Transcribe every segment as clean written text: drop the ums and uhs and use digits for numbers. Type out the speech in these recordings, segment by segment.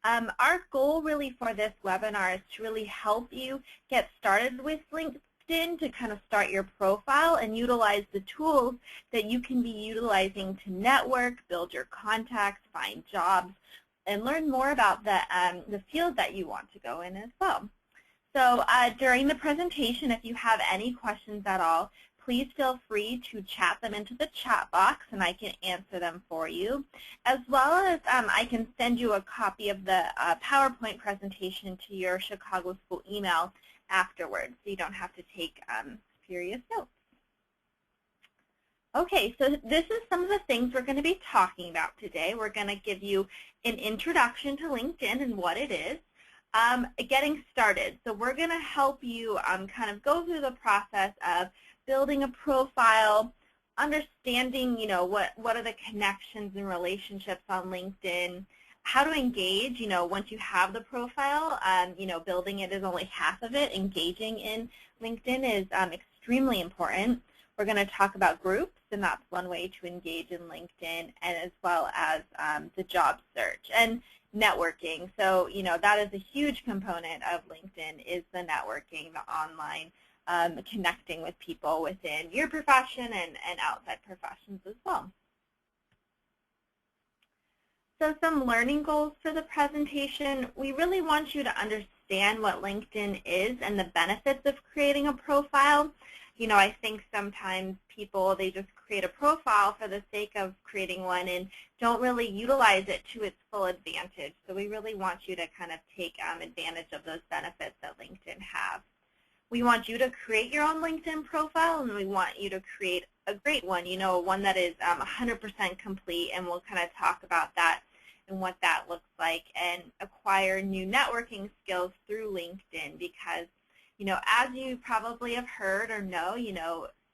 Our goal really for this webinar is to really help you get started with LinkedIn to kind of start your profile and utilize the tools that you can be utilizing to network, build your contacts, find jobs, and learn more about the field that you want to go in as well. So during the presentation, if you have any questions at all, please feel free to chat them into the chat box and I can answer them for you. As well as I can send you a copy of the PowerPoint presentation to your Chicago School email afterwards, so you don't have to take furious notes. Okay, so this is some of the things we're going to be talking about today. We're going to give you an introduction to LinkedIn and what it is. Getting started. So we're going to help you kind of go through the process of building a profile, understanding, what are the connections and relationships on LinkedIn, how to engage, once you have the profile. Building it is only half of it. Engaging in LinkedIn is extremely important. We're going to talk about groups, and that's one way to engage in LinkedIn, and as well as the job search and networking. So, that is a huge component of LinkedIn, is the networking, the online connecting with people within your profession and outside professions as well. So some learning goals for the presentation. We really want you to understand what LinkedIn is and the benefits of creating a profile. I think sometimes people, they just create a profile for the sake of creating one and don't really utilize it to its full advantage. So we really want you to kind of take advantage of those benefits that LinkedIn have. We want you to create your own LinkedIn profile, and we want you to create a great one, one that is 100% complete, and we'll kind of talk about that and what that looks like, and acquire new networking skills through LinkedIn because, as you probably have heard or know,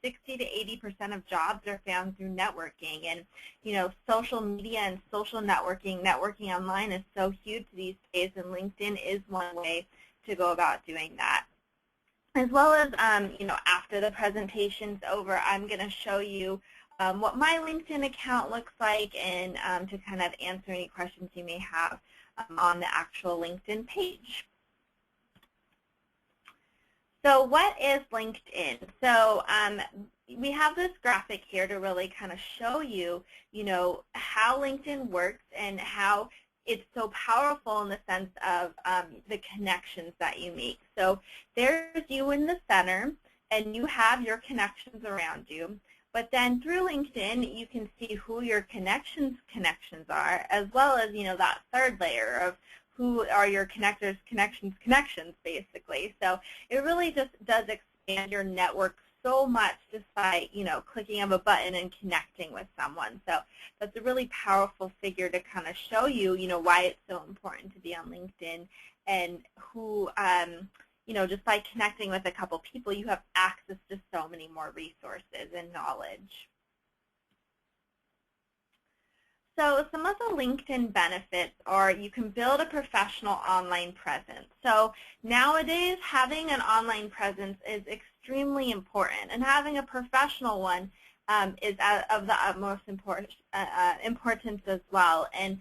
60 to 80% of jobs are found through networking. And, social media and social networking online is so huge these days, and LinkedIn is one way to go about doing that. As well as, after the presentation's over, I'm going to show you what my LinkedIn account looks like and to kind of answer any questions you may have on the actual LinkedIn page. So what is LinkedIn? So we have this graphic here to really kind of show you, how LinkedIn works and how it's so powerful in the sense of the connections that you make. So there's you in the center, and you have your connections around you. But then through LinkedIn, you can see who your connections are, as well as, that third layer of who are your connectors, connections, basically. So it really just does expand your network so much just by, clicking of a button and connecting with someone. So that's a really powerful figure to kind of show you, why it's so important to be on LinkedIn, and who, just by connecting with a couple people, you have access to so many more resources and knowledge. So some of the LinkedIn benefits are you can build a professional online presence. So nowadays, having an online presence is extremely important, and having a professional one is of the utmost importance as well. And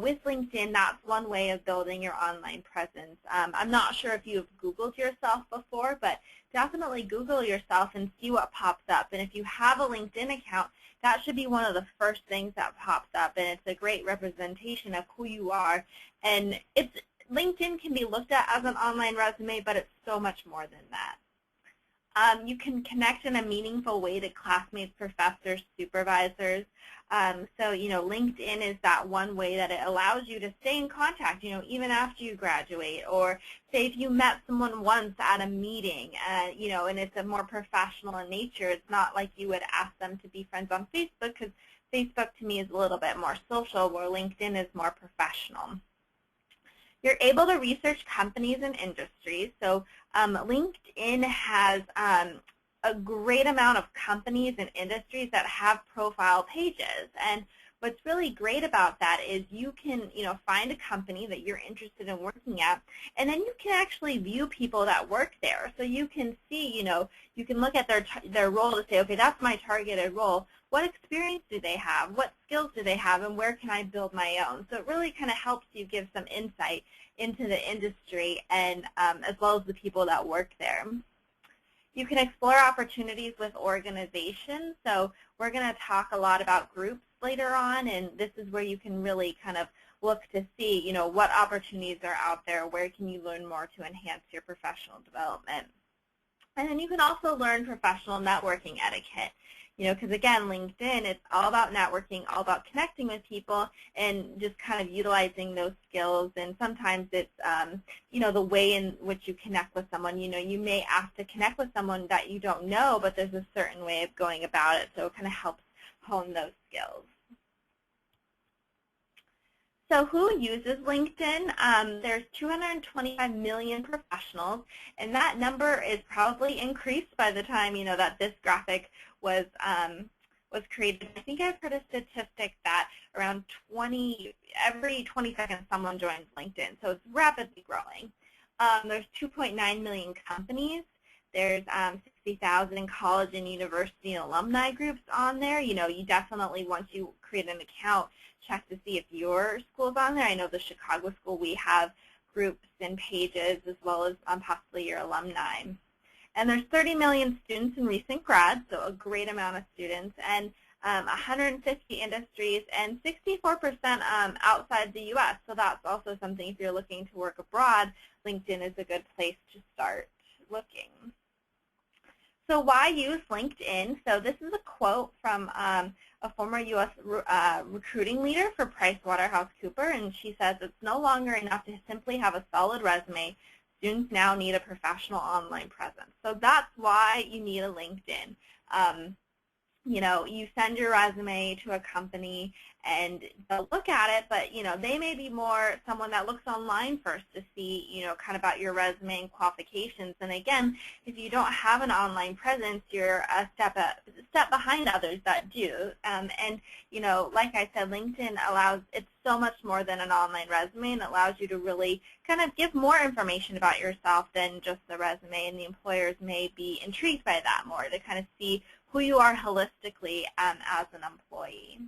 with LinkedIn, that's one way of building your online presence. I'm not sure if you've Googled yourself before, but definitely Google yourself and see what pops up. And if you have a LinkedIn account, that should be one of the first things that pops up, and it's a great representation of who you are. And LinkedIn can be looked at as an online resume, but it's so much more than that. You can connect in a meaningful way to classmates, professors, supervisors. So, LinkedIn is that one way that it allows you to stay in contact, even after you graduate. Or say if you met someone once at a meeting, and it's a more professional in nature, it's not like you would ask them to be friends on Facebook, because Facebook to me is a little bit more social, where LinkedIn is more professional. You're able to research companies and industries. So LinkedIn has a great amount of companies and industries that have profile pages. And what's really great about that is you can, find a company that you're interested in working at, and then you can actually view people that work there. So you can see, you can look at their role to say, okay, that's my targeted role. what experience do they have, what skills do they have, and where can I build my own. So it really kind of helps you give some insight into the industry and as well as the people that work there. You can explore opportunities with organizations. So we're going to talk a lot about groups later on, and this is where you can really kind of look to see, you know, what opportunities are out there, where can you learn more to enhance your professional development. And then you can also learn professional networking etiquette. You know, because again, LinkedIn, it's all about networking, all about connecting with people and just kind of utilizing those skills. And sometimes it's, you know, the way in which you connect with someone. You know, you may ask to connect with someone that you don't know, but there's a certain way of going about it. So it kind of helps hone those skills. So who uses LinkedIn? There's 225 million professionals, and that number is probably increased by the time, you know, that this graphic was created. I think I've heard a statistic that around every 20 seconds someone joins LinkedIn, so it's rapidly growing. There's 2.9 million companies. There's 60,000 college and university and alumni groups on there. You know, you definitely, once you create an account, check to see if your school's on there. I know the Chicago School, we have groups and pages as well as possibly your alumni. And there's 30 million students and recent grads, so a great amount of students, and 150 industries, and 64% outside the U.S. So that's also something, if you're looking to work abroad, LinkedIn is a good place to start looking. So why use LinkedIn? So this is a quote from a former U.S. recruiting leader for PricewaterhouseCoopers, and she says, "It's no longer enough to simply have a solid resume. Students now need a professional online presence." So that's why you need a LinkedIn. You know, you send your resume to a company and they'll look at it, but, you know, they may be more someone that looks online first to see, you know, kind of about your resume and qualifications. And again, if you don't have an online presence, you're a step behind others that do. And, you know, like I said, LinkedIn allows, it's so much more than an online resume, and allows you to really kind of give more information about yourself than just the resume, and the employers may be intrigued by that more, to kind of see who you are holistically as an employee.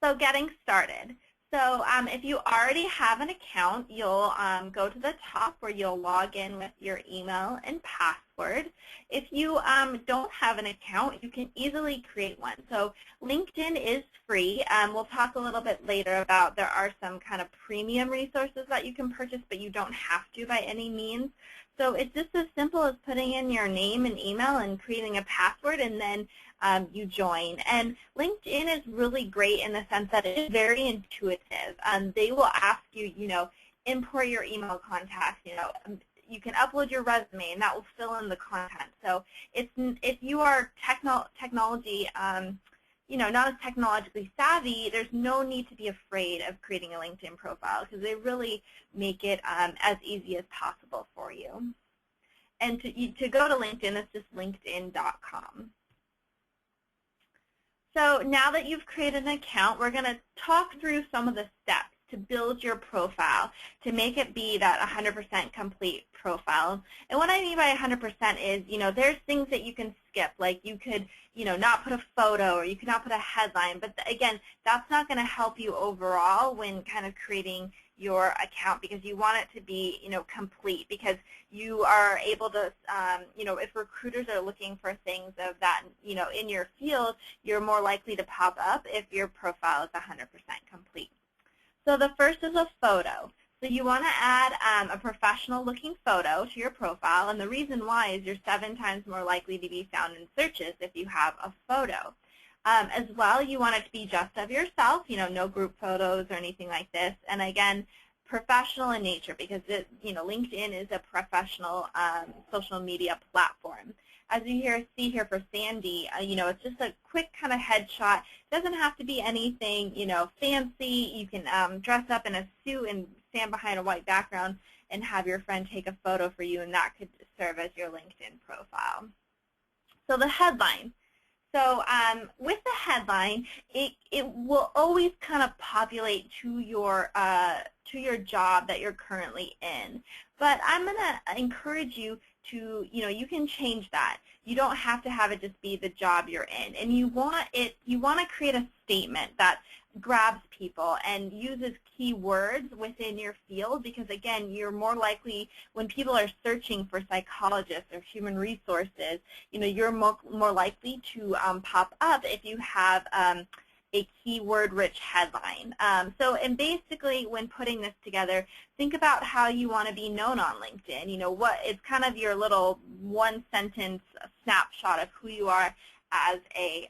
So getting started. So if you already have an account, you'll go to the top where you'll log in with your email and password. If you don't have an account, you can easily create one. So LinkedIn is free. We'll talk a little bit later about there are some kind of premium resources that you can purchase, but you don't have to by any means. So it's just as simple as putting in your name and email and creating a password, and then you join. And LinkedIn is really great in the sense that it is very intuitive. They will ask you, you know, import your email contacts. You know, you can upload your resume, and that will fill in the content. So if you are technology, you know, not as technologically savvy, there's no need to be afraid of creating a LinkedIn profile, because they really make it as easy as possible for you. And to go to LinkedIn, it's just linkedin.com. So now that you've created an account, we're going to talk through some of the steps to build your profile, to make it be that 100% complete profile. And what I mean by 100% is, you know, there's things that you can skip, like you could, you know, not put a photo, or you could not put a headline. But again, that's not going to help you overall when kind of creating your account, because you want it to be, you know, complete, because you are able to, you know, if recruiters are looking for things of that, you know, in your field, you're more likely to pop up if your profile is 100% complete. So the first is a photo. So you want to add a professional-looking photo to your profile, and the reason why is you're 7 times more likely to be found in searches if you have a photo. As well, you want it to be just of yourself, you know, no group photos or anything like this. And again, professional in nature, because it, you know, LinkedIn is a professional social media platform. As you see here for Sandy, you know, it's just a quick kind of headshot. It doesn't have to be anything, you know, fancy. You can dress up in a suit and stand behind a white background and have your friend take a photo for you, and that could serve as your LinkedIn profile. So the headline. So with the headline, it will always kind of populate to your job that you're currently in. But I'm going to encourage you to, you can change that. You don't have to have it just be the job you're in. And you want to create a statement that grabs people and uses keywords within your field, because again, you're more likely, when people are searching for psychologists or human resources, you're more likely to pop up if you have a keyword-rich headline. And basically, when putting this together, think about how you want to be known on LinkedIn. What it's kind of your little one-sentence snapshot of who you are as a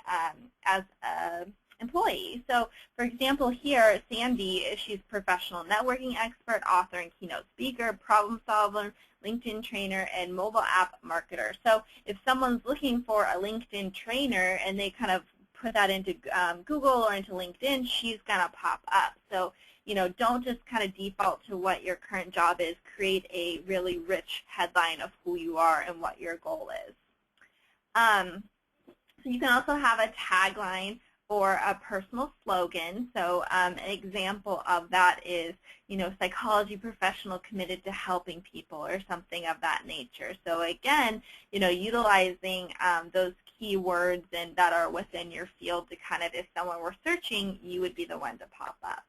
employee. So, for example, here, Sandy, she's professional networking expert, author and keynote speaker, problem solver, LinkedIn trainer, and mobile app marketer. So, if someone's looking for a LinkedIn trainer and they kind of put that into Google or into LinkedIn, she's going to pop up. So, don't just kind of default to what your current job is. Create a really rich headline of who you are and what your goal is. So you can also have a tagline or a personal slogan. So an example of that is, psychology professional committed to helping people, or something of that nature. So again, utilizing those keywords and that are within your field to kind of, if someone were searching, you would be the one to pop up.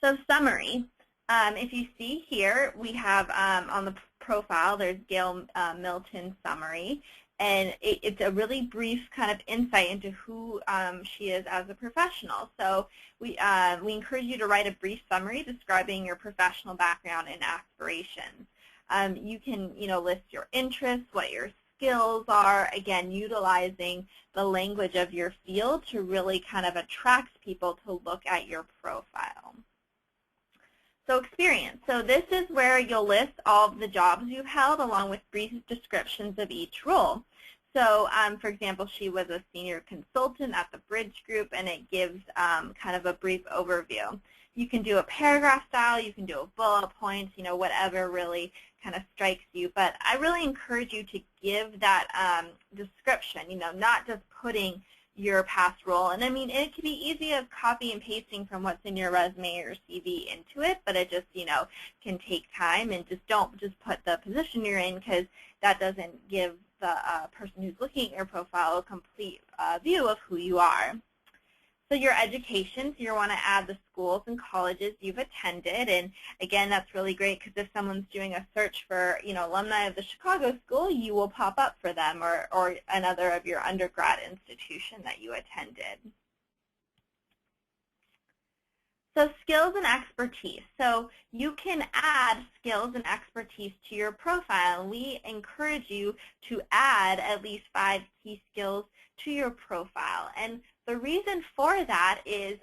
So summary. If you see here, we have on the profile, there's Gail Milton summary. And it's a really brief kind of insight into who she is as a professional. So we encourage you to write a brief summary describing your professional background and aspirations. You can list your interests, what your skills are, again, utilizing the language of your field to really kind of attract people to look at your profile. So experience. So this is where you'll list all of the jobs you've held along with brief descriptions of each role. So for example, she was a senior consultant at the Bridge Group, and it gives kind of a brief overview. You can do a paragraph style, you can do a bullet points, whatever really kind of strikes you. But I really encourage you to give that description, not just putting your past role. And I mean, it can be easy as copy and pasting from what's in your resume or CV into it, but it just, can take time. And don't just put the position you're in, because that doesn't give the person who's looking at your profile a complete view of who you are. So your education, so you want to add the schools and colleges you've attended. And again, that's really great, because if someone's doing a search for, alumni of the Chicago School, you will pop up for them, or another of your undergrad institution that you attended. So skills and expertise. So you can add skills and expertise to your profile. We encourage you to add at least 5 key skills to your profile. And the reason for that is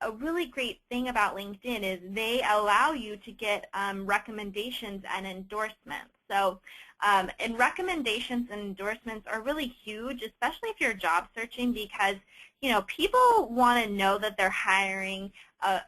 a really great thing about LinkedIn is they allow you to get recommendations and endorsements. So and recommendations and endorsements are really huge, especially if you're job searching, because people want to know that they're hiring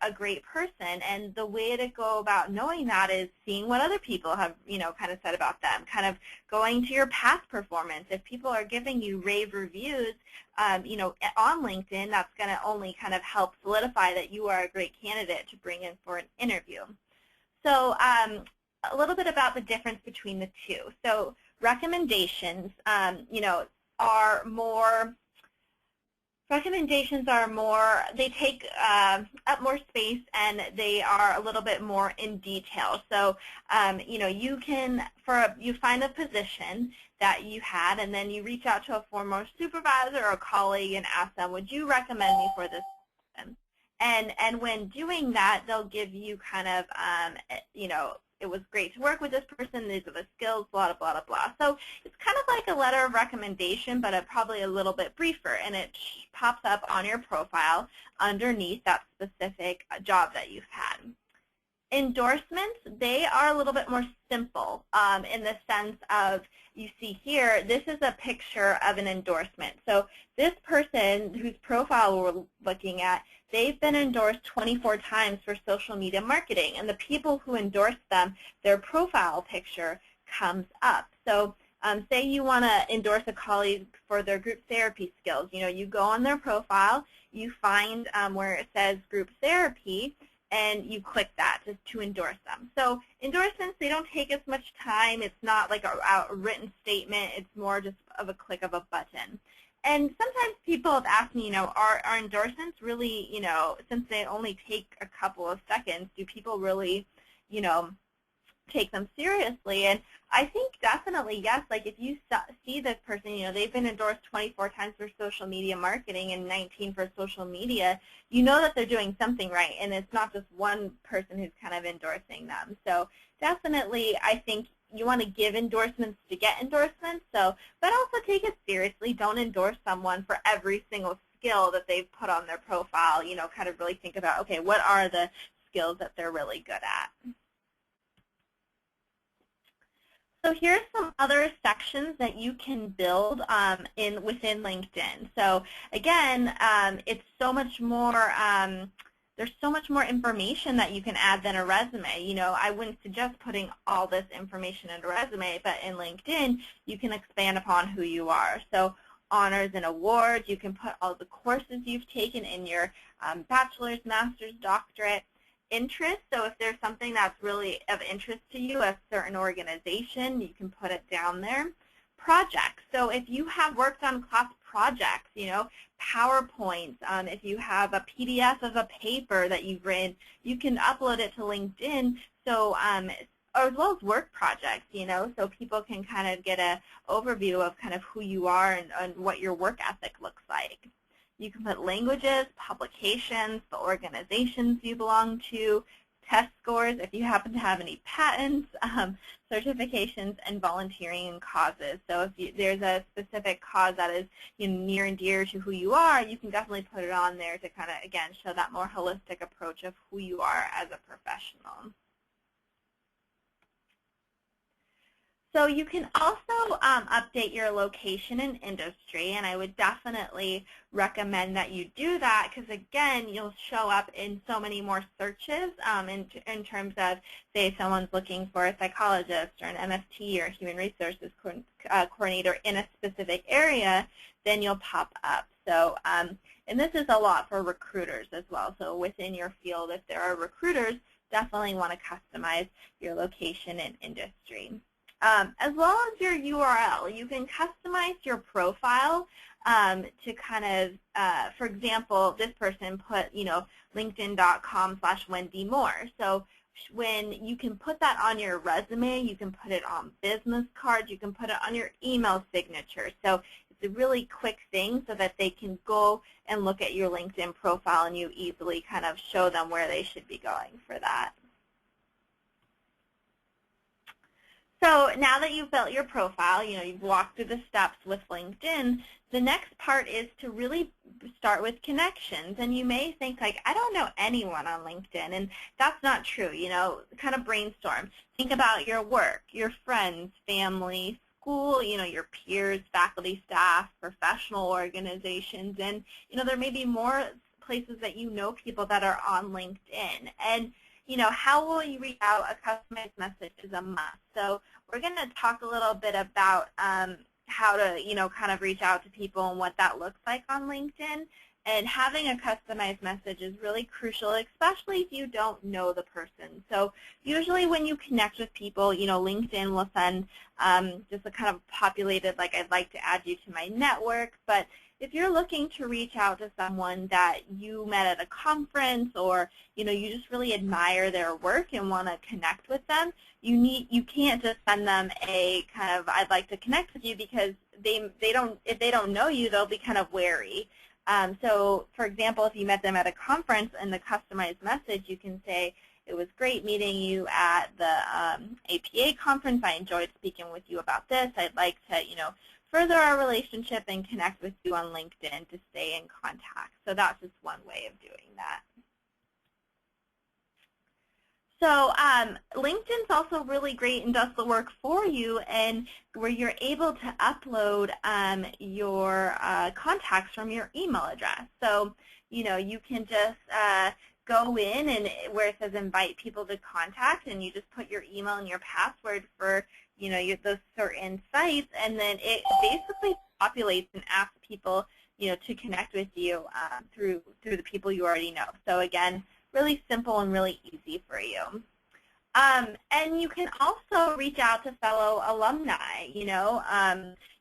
a great person, and the way to go about knowing that is seeing what other people have kind of said about them, kind of going to your past performance. If people are giving you rave reviews on LinkedIn, that's going to only kind of help solidify that you are a great candidate to bring in for an interview. So a little bit about the difference between the two. So recommendations, are more. Recommendations are more, they take up more space, and they are a little bit more in detail. So, you can, you find a position that you had, and then you reach out to a former supervisor or a colleague and ask them, would you recommend me for this position? And when doing that, they'll give you kind of, it was great to work with this person, these are the skills, blah, blah, blah, blah. So it's kind of like a letter of recommendation, but probably a little bit briefer, and it pops up on your profile underneath that specific job that you've had. Endorsements, they are a little bit more simple in the sense of, you see here, this is a picture of an endorsement. So this person whose profile we're looking at, they've been endorsed 24 times for social media marketing, and the people who endorse them, their profile picture comes up. So say you want to endorse a colleague for their group therapy skills. You go on their profile, you find where it says group therapy, and you click that to endorse them. So endorsements, they don't take as much time. It's not like a written statement. It's more just of a click of a button. And sometimes people have asked me, are endorsements really, since they only take a couple of seconds, do people really, take them seriously? And I think definitely yes. Like if you see this person, they've been endorsed 24 times for social media marketing and 19 for social media, you know that they're doing something right, and it's not just one person who's kind of endorsing them. So definitely I think you want to give endorsements to get endorsements, but also take it seriously. Don't endorse someone for every single skill that they've put on their profile. Kind of really think about, okay, what are the skills that they're really good at? So here's some other sections that you can build within LinkedIn. So again, it's so much more. There's so much more information that you can add than a resume. I wouldn't suggest putting all this information in a resume, but in LinkedIn, you can expand upon who you are. So honors and awards, you can put all the courses you've taken in your bachelor's, master's, doctorate. Interest, so if there's something that's really of interest to you, a certain organization, you can put it down there. Projects, so if you have worked on class projects, PowerPoints, if you have a PDF of a paper that you've written, you can upload it to LinkedIn, so as well as work projects, so people can kind of get an overview of kind of who you are and what your work ethic looks like. You can put languages, publications, the organizations you belong to, test scores, if you happen to have any patents, certifications, and volunteering and causes. So if there's a specific cause that is near and dear to who you are, you can definitely put it on there to kind of, again, show that more holistic approach of who you are as a professional. So you can also update your location and industry, and I would definitely recommend that you do that because, again, you'll show up in so many more searches in terms of, say, someone's looking for a psychologist or an MFT or a human resources coordinator in a specific area, then you'll pop up. So, and this is a lot for recruiters as well. So within your field, if there are recruiters, definitely want to customize your location and industry. As well as your URL, you can customize your profile to kind of, for example, this person put, linkedin.com/Wendy Moore. So when you can put that on your resume, you can put it on business cards, you can put it on your email signature. So it's a really quick thing so that they can go and look at your LinkedIn profile and you easily kind of show them where they should be going for that. So now that you've built your profile, you've walked through the steps with LinkedIn, the next part is to really start with connections. And you may think, like, I don't know anyone on LinkedIn, and that's not true. Kind of brainstorm. Think about your work, your friends, family, school, your peers, faculty, staff, professional organizations, and, there may be more places that people that are on LinkedIn. And how will you reach out? A customized message is a must. So we're going to talk a little bit about how to, kind of reach out to people and what that looks like on LinkedIn. And having a customized message is really crucial, especially if you don't know the person. So usually when you connect with people, LinkedIn will send just a kind of populated, like, I'd like to add you to my network. But if you're looking to reach out to someone that you met at a conference or, you just really admire their work and want to connect with them, you can't just send them a kind of, I'd like to connect with you, because if they don't know you, they'll be kind of wary. So, for example, if you met them at a conference in the customized message, you can say, it was great meeting you at the APA conference. I enjoyed speaking with you about this. I'd like to, further our relationship and connect with you on LinkedIn to stay in contact. So that's just one way of doing that. So LinkedIn's also really great and does the work for you, and where you're able to upload your contacts from your email address. So, you can just go in and where it says invite people to contact, and you just put your email and your password for, those certain sites, and then it basically populates and asks people, to connect with you through the people you already know. So again, really simple and really easy for you. And you can also reach out to fellow alumni,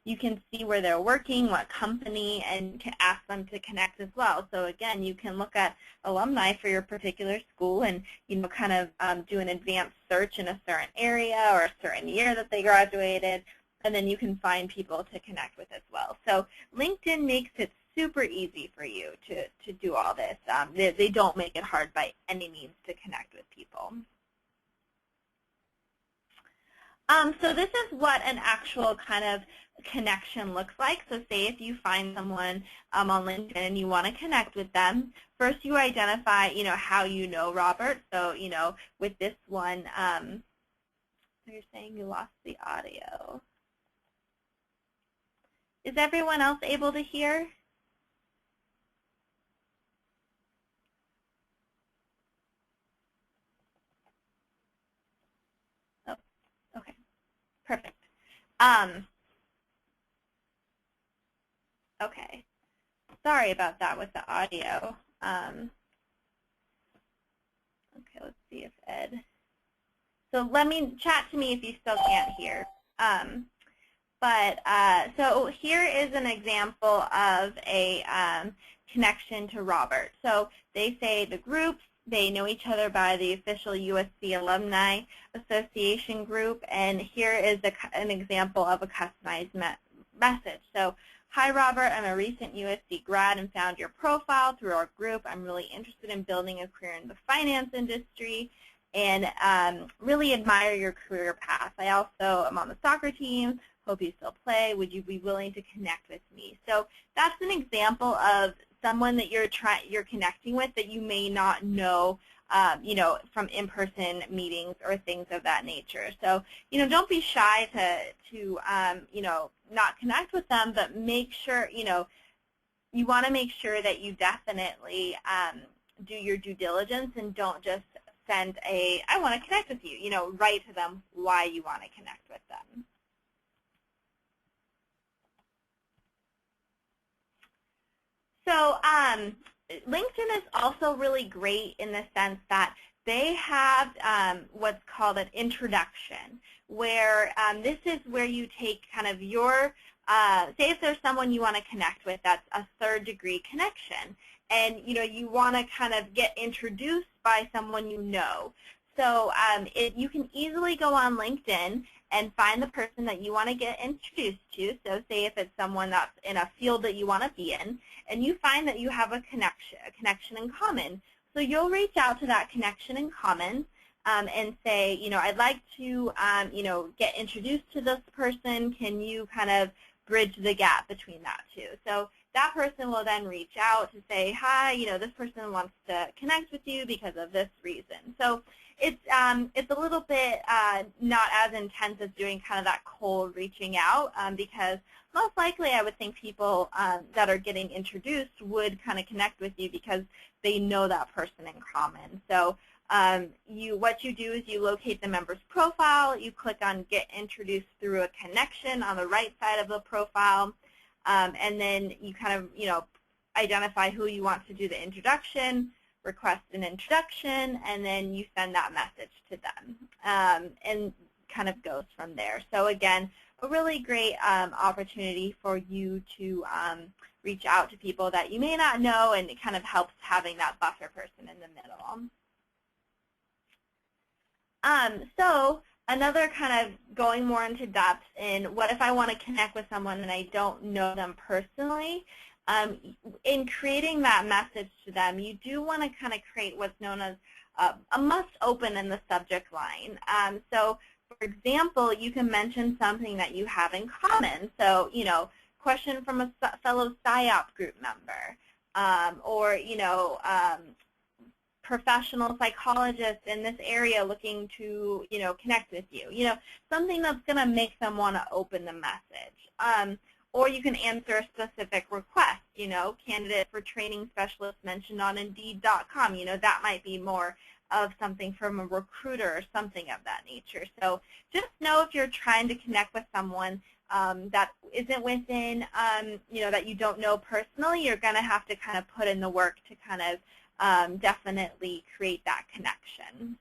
you can see where they're working, what company, and can ask them to connect as well. So again, you can look at alumni for your particular school and, kind of do an advanced search in a certain area or a certain year that they graduated, and then you can find people to connect with as well. So LinkedIn makes it super easy for you to do all this. They don't make it hard by any means to connect with people. So this is what an actual kind of connection looks like. So say if you find someone on LinkedIn and you want to connect with them, first you identify, how you know Robert. So, with this one, so you're saying you lost the audio. Is everyone else able to hear? Oh, okay, perfect. Okay, sorry about that with the audio. Okay, let's see if Ed. So let me chat to me if you still can't hear. So here is an example of a connection to Robert. So they say the groups, they know each other by the official USC Alumni Association group, and here is an example of a customized message. So, hi Robert, I'm a recent USC grad and found your profile through our group. I'm really interested in building a career in the finance industry and really admire your career path. I also am on the soccer team. Hope you still play. Would you be willing to connect with me? So that's an example of someone that you're connecting with that you may not know, from in-person meetings or things of that nature. So, don't be shy to not connect with them, but make sure, you want to make sure that you definitely do your due diligence and don't just send I want to connect with you, write to them why you want to connect with them. So LinkedIn is also really great in the sense that they have what's called an introduction, where this is where you take kind of your, say if there's someone you want to connect with that's a third-degree connection, and you want to kind of get introduced by someone you know. So you can easily go on LinkedIn and find the person that you want to get introduced to. So say if it's someone that's in a field that you want to be in, and you find that you have a connection in common. So you'll reach out to that connection in common and say, I'd like to, get introduced to this person. Can you kind of bridge the gap between that two? So that person will then reach out to say, hi, this person wants to connect with you because of this reason. So it's a little bit not as intense as doing kind of that cold reaching out because most likely I would think people that are getting introduced would kind of connect with you because they know that person in common. So what you do is you locate the member's profile, you click on Get Introduced Through a Connection on the right side of the profile, and then you kind of identify who you want to do the introduction, request an introduction, and then you send that message to them, and kind of goes from there. So again, a really great opportunity for you to reach out to people that you may not know, and it kind of helps having that buffer person in the middle. So another kind of going more into depth in what if I want to connect with someone and I don't know them personally. In creating that message to them, you do want to kind of create what's known as a must open in the subject line. So, for example, you can mention something that you have in common. So, question from a fellow PSYOP group member, or, professional psychologist in this area looking to, connect with you. Something that's going to make them want to open the message. Or you can answer a specific request, candidate for training specialist mentioned on Indeed.com. That might be more of something from a recruiter or something of that nature. So just know if you're trying to connect with someone that isn't within, that you don't know personally, you're going to have to kind of put in the work to kind of definitely create that connection.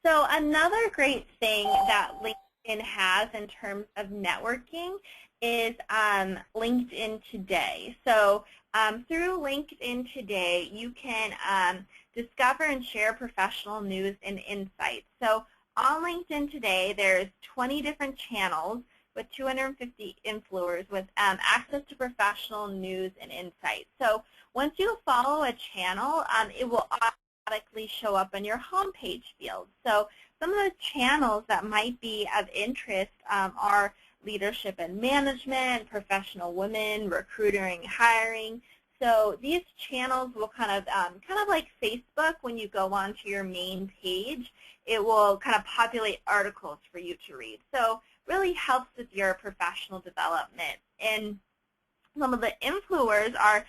So another great thing that LinkedIn has in terms of networking is LinkedIn Today. So through LinkedIn Today, you can discover and share professional news and insights. So on LinkedIn Today, there's 20 different channels with 250 influencers with access to professional news and insights. So once you follow a channel, it will automatically show up in your homepage field. So some of the channels that might be of interest are leadership and management, professional women, recruiting, hiring. So these channels will kind of like Facebook, when you go onto your main page, it will kind of populate articles for you to read. So really helps with your professional development. And some of the influencers are,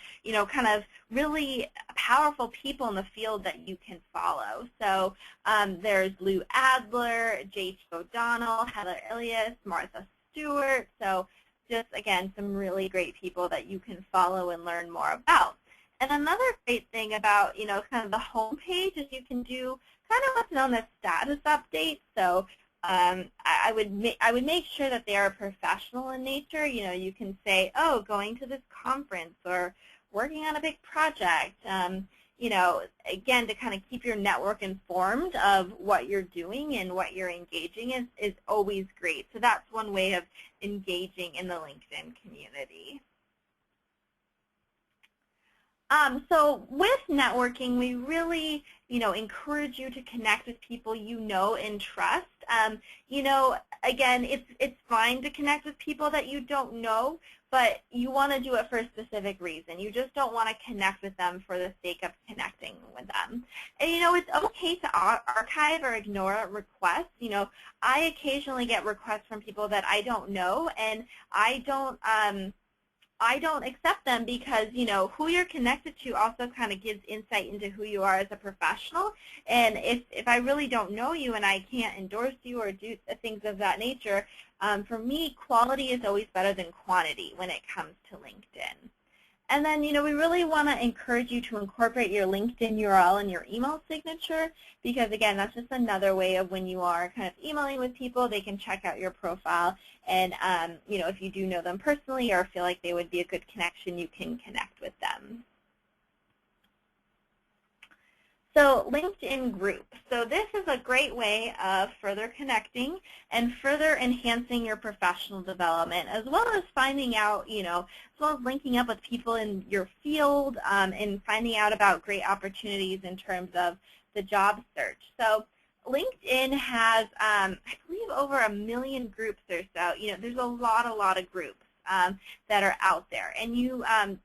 kind of really powerful people in the field that you can follow. So there's Lou Adler, J.T. O'Donnell, Heather Elias, Martha Stewart. So just, again, some really great people that you can follow and learn more about. And another great thing about, kind of the homepage is you can do kind of what's known as status updates. So I would make sure that they are professional in nature. You can say, oh, going to this conference or working on a big project. Again, to kind of keep your network informed of what you're doing and what you're engaging is always great. So that's one way of engaging in the LinkedIn community. So with networking, we really, encourage you to connect with people you know and trust. Again, it's fine to connect with people that you don't know, but you want to do it for a specific reason. You just don't want to connect with them for the sake of connecting with them. And, it's okay to archive or ignore requests. I occasionally get requests from people that I don't know, and I don't accept them because, who you're connected to also kind of gives insight into who you are as a professional. And if I really don't know you and I can't endorse you or do things of that nature, for me, quality is always better than quantity when it comes to LinkedIn. And then, we really want to encourage you to incorporate your LinkedIn URL in your email signature because, again, that's just another way of when you are kind of emailing with people, they can check out your profile. And, if you do know them personally or feel like they would be a good connection, you can connect with them. So LinkedIn groups. So this is a great way of further connecting and further enhancing your professional development, as well as finding out, as well as linking up with people in your field and finding out about great opportunities in terms of the job search. So LinkedIn has, I believe, over 1 million groups or so. There's a lot of groups that are out there. And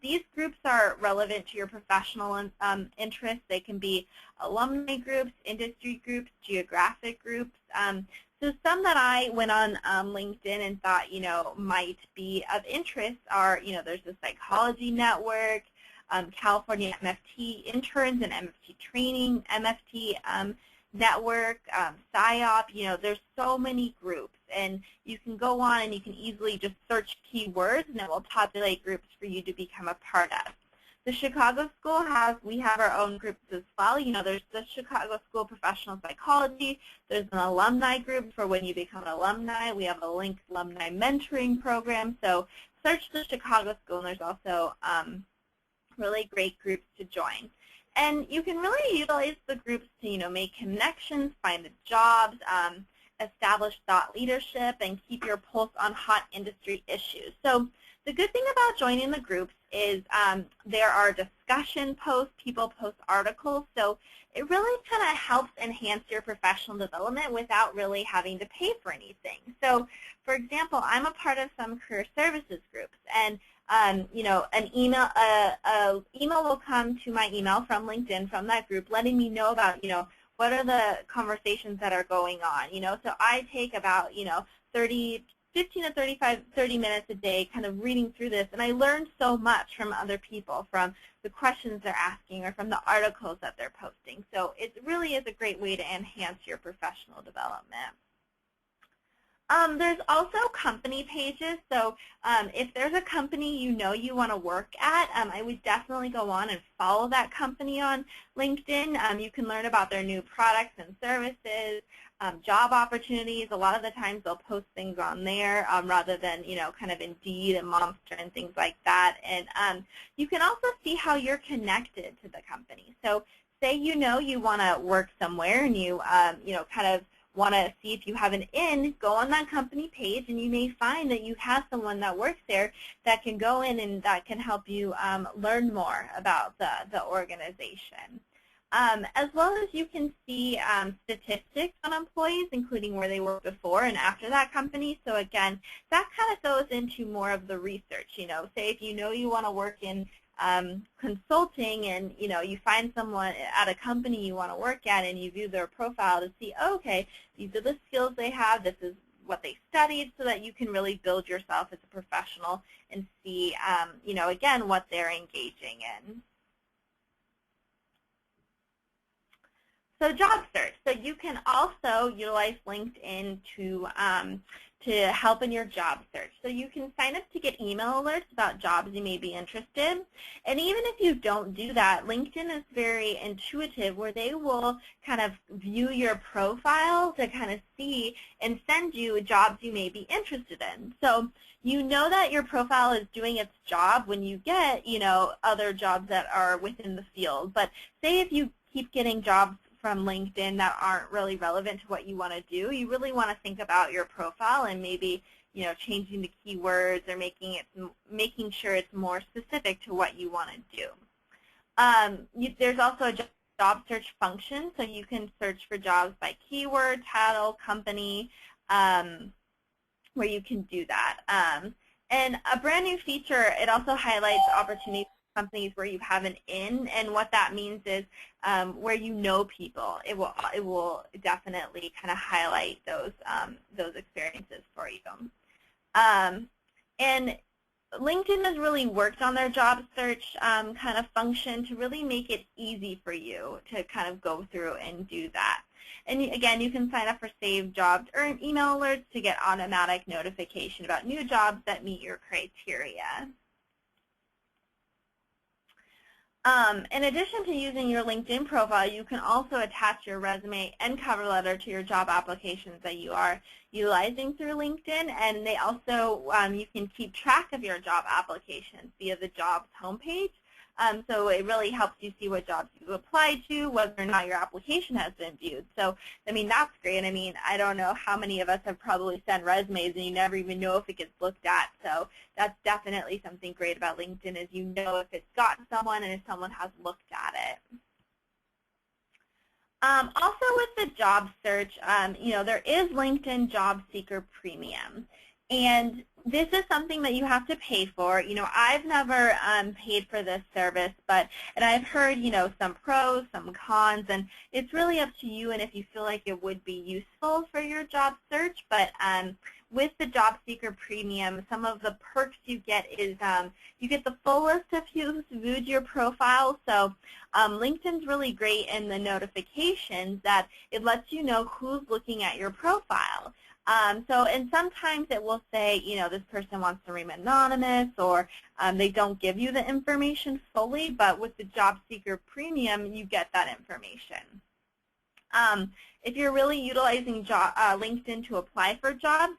these groups are relevant to your professional interests. They can be alumni groups, industry groups, geographic groups. So some that I went on LinkedIn and thought, might be of interest are, there's the Psychology Network, California MFT interns and MFT training, MFT network, PSYOP, there's so many groups, and you can go on and you can easily just search keywords and it will populate groups for you to become a part of. The Chicago School we have our own groups as well. There's the Chicago School Professional Psychology. There's an alumni group for when you become an alumni. We have a linked alumni mentoring program. So search the Chicago School, and there's also really great groups to join. And you can really utilize the groups to, make connections, find the jobs, establish thought leadership, and keep your pulse on hot industry issues. So the good thing about joining the groups is there are discussion posts, people post articles, so it really kind of helps enhance your professional development without really having to pay for anything. So, for example, I'm a part of some career services groups, and an email will come to my email from LinkedIn from that group, letting me know about, what are the conversations that are going on. So I take about, 15 to 30 minutes a day kind of reading through this, and I learn so much from other people, from the questions they're asking or from the articles that they're posting. So it really is a great way to enhance your professional development. There's also company pages. So if there's a company you know you want to work at, I would definitely go on and follow that company on LinkedIn. You can learn about their new products and services, job opportunities. A lot of the times they'll post things on there rather than, kind of Indeed and Monster and things like that. And you can also see how you're connected to the company. So say you want to work somewhere and you, kind of want to see if you have an in, go on that company page, and you may find that you have someone that works there that can go in and that can help you learn more about the organization. As well as you can see statistics on employees, including where they worked before and after that company. So again, that kind of goes into more of the research. Say if you want to work in consulting and you find someone at a company you want to work at and you view their profile to see, oh, okay, these are the skills they have, this is what they studied, so that you can really build yourself as a professional and see, again, what they're engaging in. So job search. So you can also utilize LinkedIn to help in your job search. So you can sign up to get email alerts about jobs you may be interested in. And even if you don't do that, LinkedIn is very intuitive where they will kind of view your profile to kind of see and send you jobs you may be interested in. So you know that your profile is doing its job when you get, other jobs that are within the field. But say if you keep getting jobs from LinkedIn that aren't really relevant to what you want to do, you really want to think about your profile and maybe changing the keywords or making sure it's more specific to what you want to do. There's also a job search function, so you can search for jobs by keyword, title, company, where you can do that. And a brand new feature, it also highlights opportunities companies where you have an in, and what that means is where you know people. It will definitely kind of highlight those experiences for you. And LinkedIn has really worked on their job search kind of function to really make it easy for you to kind of go through and do that. And again, you can sign up for saved jobs or email alerts to get automatic notification about new jobs that meet your criteria. In addition to using your LinkedIn profile, you can also attach your resume and cover letter to your job applications that you are utilizing through LinkedIn, and they also, you can keep track of your job applications via the jobs homepage. So it really helps you see what jobs you applied to, whether or not your application has been viewed. So, I mean, that's great. I mean, I don't know how many of us have probably sent resumes and you never even know if it gets looked at. So that's definitely something great about LinkedIn is you know if it's gotten someone and if someone has looked at it. Also with the job search, there is LinkedIn Job Seeker Premium. And this is something that you have to pay for. I've never paid for this service, and I've heard, some pros, some cons, and it's really up to you and if you feel like it would be useful for your job search. But with the Job Seeker Premium, some of the perks you get is you get the full list of who's viewed your profile. So LinkedIn's really great in the notifications that it lets you know who's looking at your profile. And sometimes it will say, this person wants to remain anonymous, or they don't give you the information fully, but with the Job Seeker Premium, you get that information. If you're really utilizing LinkedIn to apply for jobs,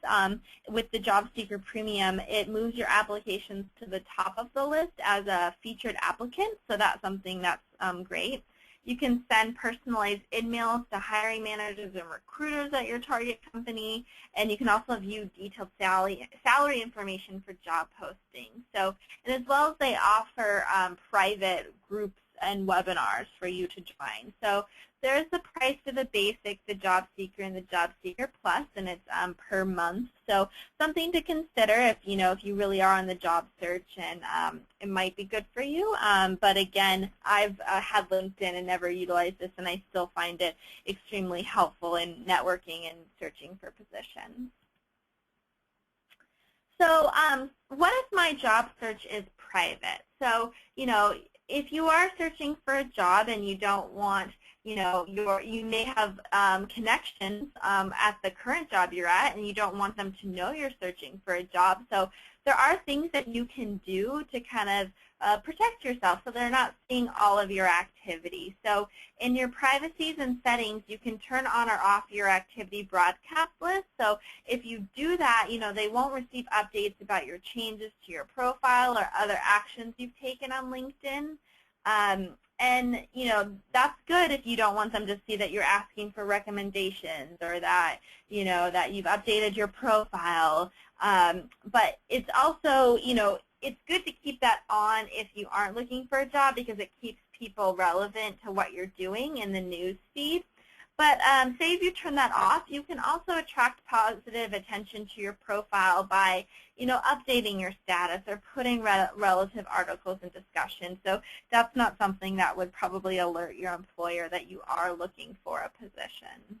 with the Job Seeker Premium, it moves your applications to the top of the list as a featured applicant, so that's something that's great. You can send personalized emails to hiring managers and recruiters at your target company, and you can also view detailed salary information for job postings. So, and as well as they offer private groups and webinars for you to join. So there's the price for the basic, the Job Seeker, and the Job Seeker Plus, and it's per month. So something to consider if you really are on the job search, and it might be good for you. But again, I've had LinkedIn and never utilized this, and I still find it extremely helpful in networking and searching for positions. So what if my job search is private? So, if you are searching for a job and you don't want you may have connections at the current job you're at, and you don't want them to know you're searching for a job. So there are things that you can do to kind of protect yourself so they're not seeing all of your activity. So in your privacies and settings, you can turn on or off your activity broadcast list. So if you do that, they won't receive updates about your changes to your profile or other actions you've taken on LinkedIn. And that's good if you don't want them to see that you're asking for recommendations or that, that you've updated your profile. But it's also, it's good to keep that on if you aren't looking for a job because it keeps people relevant to what you're doing in the news feed. But say if you turn that off, you can also attract positive attention to your profile by, updating your status or putting relative articles in discussion. So that's not something that would probably alert your employer that you are looking for a position.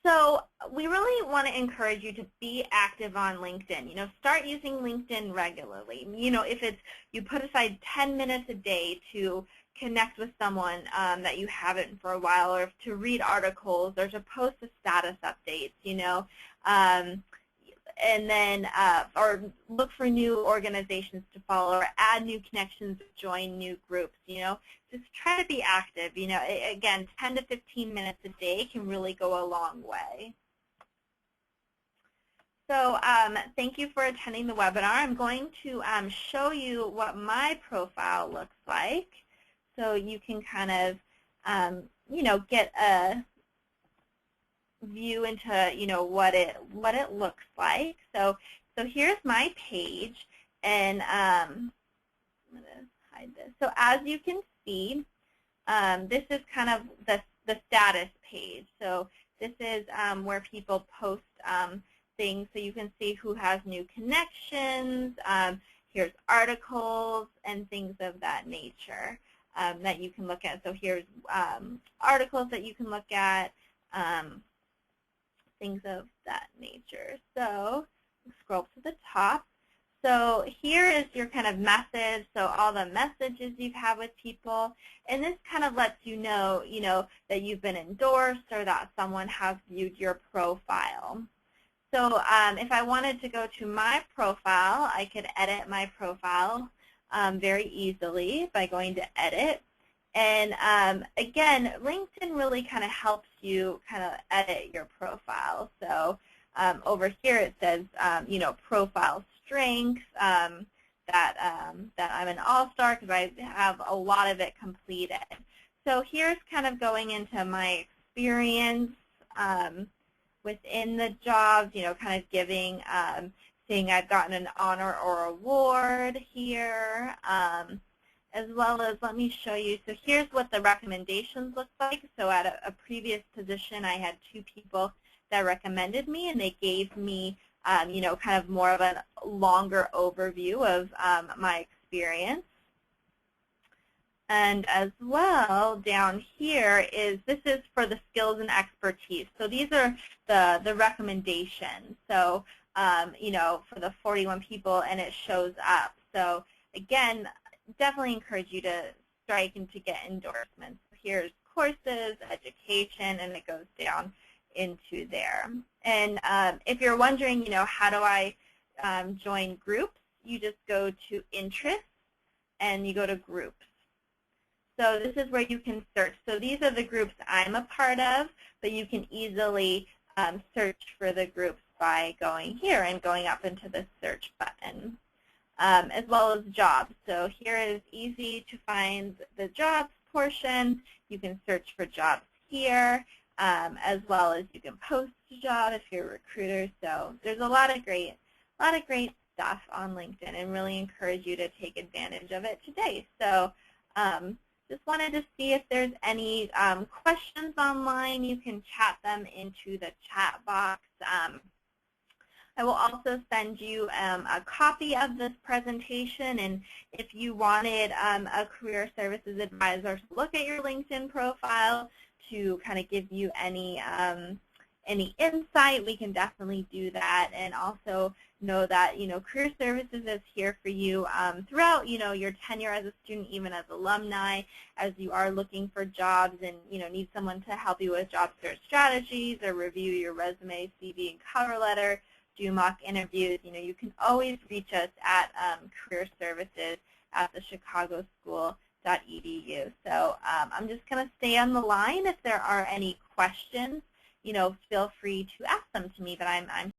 So we really want to encourage you to be active on LinkedIn. Start using LinkedIn regularly. If you put aside 10 minutes a day to connect with someone that you haven't for a while, or to read articles, or to post a status update, and then or look for new organizations to follow, or add new connections, join new groups. Just try to be active. Again, 10 to 15 minutes a day can really go a long way. So thank you for attending the webinar. I'm going to show you what my profile looks like, so you can kind of, get a view into, what it looks like. So here's my page, and I'm going to hide this. So as you can see, this is kind of the status page. So this is where people post things, so you can see who has new connections. Here's articles and things of that nature that you can look at. So here's articles that you can look at, things of that nature. So scroll to the top. So here is your kind of message, so all the messages you've had with people, and this kind of lets you know, that you've been endorsed or that someone has viewed your profile. So if I wanted to go to my profile, I could edit my profile very easily by going to Edit. And again, LinkedIn really kind of helps you kind of edit your profile. So over here it says, profile strength, that I'm an all-star because I have a lot of it completed. So here's kind of going into my experience within the jobs, kind of giving, saying I've gotten an honor or award here, as well as, let me show you. So here's what the recommendations look like. So at a previous position, I had 2 people that recommended me, and they gave me, kind of more of a longer overview of my experience. And as well, down here this is for the skills and expertise. So these are the recommendations. So, for the 41 people, and it shows up. So again, definitely encourage you to strike and to get endorsements. Here's courses, education, and it goes down into there. And if you're wondering, how do I join groups, you just go to interests and you go to groups. So this is where you can search. So these are the groups I'm a part of, but you can easily search for the groups by going here and going up into the search button, as well as jobs. So here is easy to find the jobs portion. You can search for jobs here, as well as you can post a job if you're a recruiter. So there's a lot of great stuff on LinkedIn, and really encourage you to take advantage of it today. So just wanted to see if there's any questions online. You can chat them into the chat box. I will also send you a copy of this presentation, and if you wanted a career services advisor to look at your LinkedIn profile to kind of give you any any insight, we can definitely do that. And also know that, Career Services is here for you throughout, your tenure as a student, even as alumni, as you are looking for jobs and, need someone to help you with job search strategies or review your resume, CV, and cover letter, do mock interviews. You can always reach us at Career Services at the chicagoschool.edu. So I'm just going to stay on the line. If there are any questions, feel free to ask them to me, but I'm